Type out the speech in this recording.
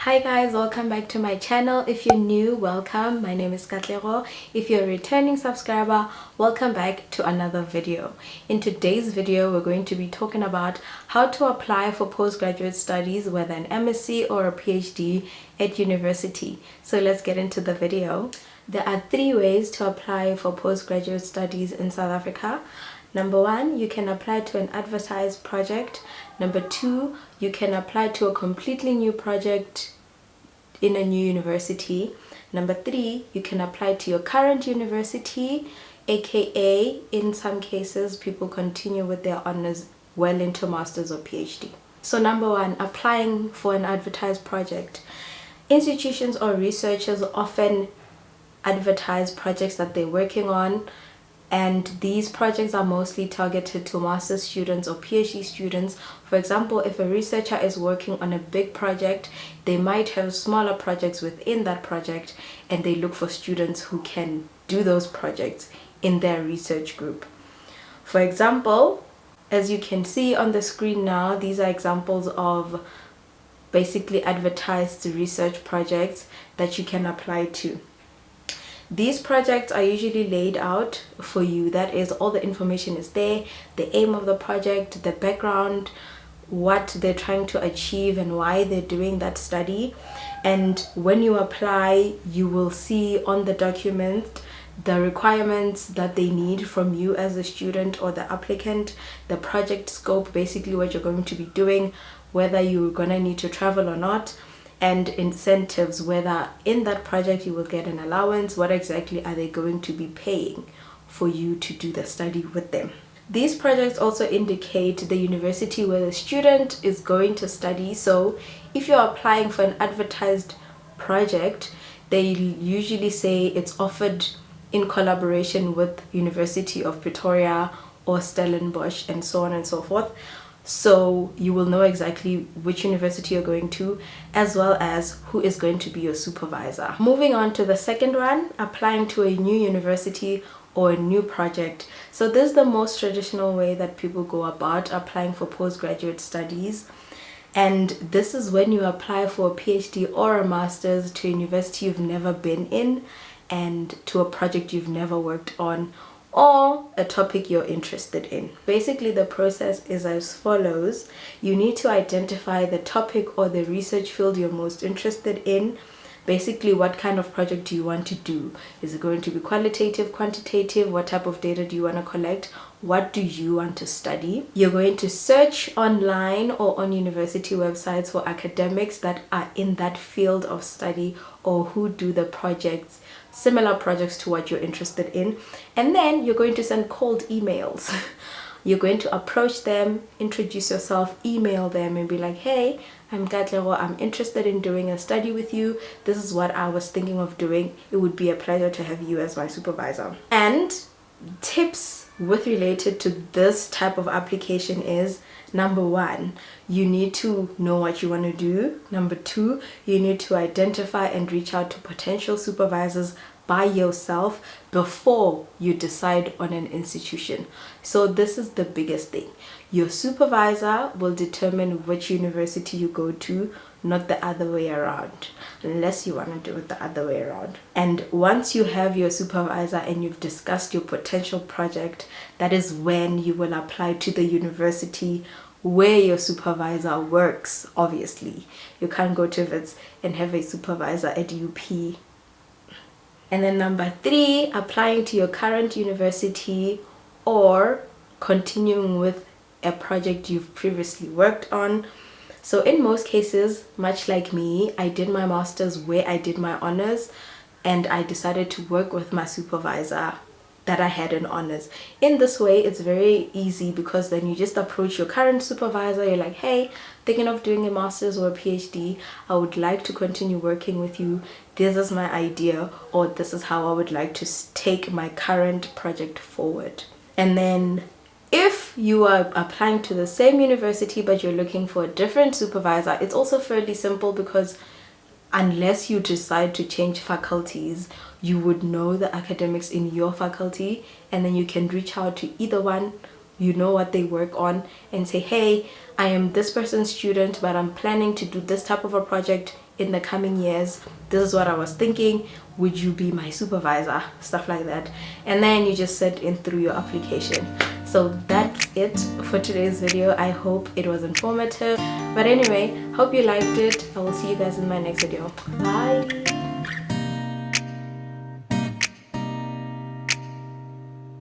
Hi guys, welcome back to my channel. If you're new, welcome. My name is Katlego. If you're a returning subscriber, welcome back to another video. In today's video, we're going to be talking about how to apply for postgraduate studies, whether an MSc or a PhD at university. So let's get into the video. There are 3 ways to apply for postgraduate studies in South Africa. Number 1, you can apply to an advertised project. Number 2, you can apply to a completely new project in a new university. Number 3, you can apply to your current university, aka in some cases people continue with their honors well into masters or PhD. So number 1, applying for an advertised project. Institutions or researchers often advertise projects that they're working on, and these projects are mostly targeted to master's students or PhD students. For example, if a researcher is working on a big project, they might have smaller projects within that project, and they look for students who can do those projects in their research group. For example, as you can see on the screen now, these are examples of basically advertised research projects that you can apply to. These projects are usually laid out for you. That is, all the information is there, the aim of the project, the background, what they're trying to achieve and why they're doing that study. And when you apply, you will see on the document the requirements that they need from you as a student or the applicant, the project scope, basically what you're going to be doing, whether you're gonna need to travel or not, and incentives, whether in that project you will get an allowance, what exactly are they going to be paying for you to do the study with them. These projects also indicate the university where the student is going to study. So if you're applying for an advertised project, they usually say it's offered in collaboration with University of Pretoria or Stellenbosch and so on and so forth. So you will know exactly which university you're going to, as well as who is going to be your supervisor. Moving on to the second one, applying to a new university or a new project. So this is the most traditional way that people go about applying for postgraduate studies. And this is when you apply for a PhD or a master's to a university you've never been in, and to a project you've never worked on, or a topic you're interested in. Basically, the process is as follows. You need to identify the topic or the research field you're most interested in. Basically, what kind of project do you want to do? Is it going to be qualitative, quantitative? What type of data do you want to collect? What do you want to study? You're going to search online or on university websites for academics that are in that field of study or who do the projects, similar projects to what you're interested in. And then you're going to send cold emails. You're going to approach them, introduce yourself, email them and be like, hey, I'm Katlego, I'm interested in doing a study with you. This is what I was thinking of doing. It would be a pleasure to have you as my supervisor. And tips with related to this type of application is, number 1, you need to know what you want to do. Number 2, you need to identify and reach out to potential supervisors by yourself before you decide on an institution. So this is the biggest thing. Your supervisor will determine which university you go to, not the other way around, unless you want to do it the other way around. And once you have your supervisor and you've discussed your potential project, that is when you will apply to the university where your supervisor works. Obviously, you can't go to Wits and have a supervisor at UP. And then number 3, applying to your current university or continuing with a project you've previously worked on. So in most cases, much like me, I did my master's where I did my honors, and I decided to work with my supervisor that I had in honors. In this way, it's very easy because then you just approach your current supervisor. You're like, hey, thinking of doing a master's or a PhD. I would like to continue working with you. This is my idea, or this is how I would like to take my current project forward. And then if you are applying to the same university but you're looking for a different supervisor, it's also fairly simple because unless you decide to change faculties, you would know the academics in your faculty, and then you can reach out to either one. You know what they work on and say, hey, I am this person's student, but I'm planning to do this type of a project in the coming years, this is what I was thinking, would you be my supervisor, stuff like that. And then you just send in through your application. So that's it for today's video. I hope it was informative, but anyway, hope you liked it. I will see you guys in my next video. Bye.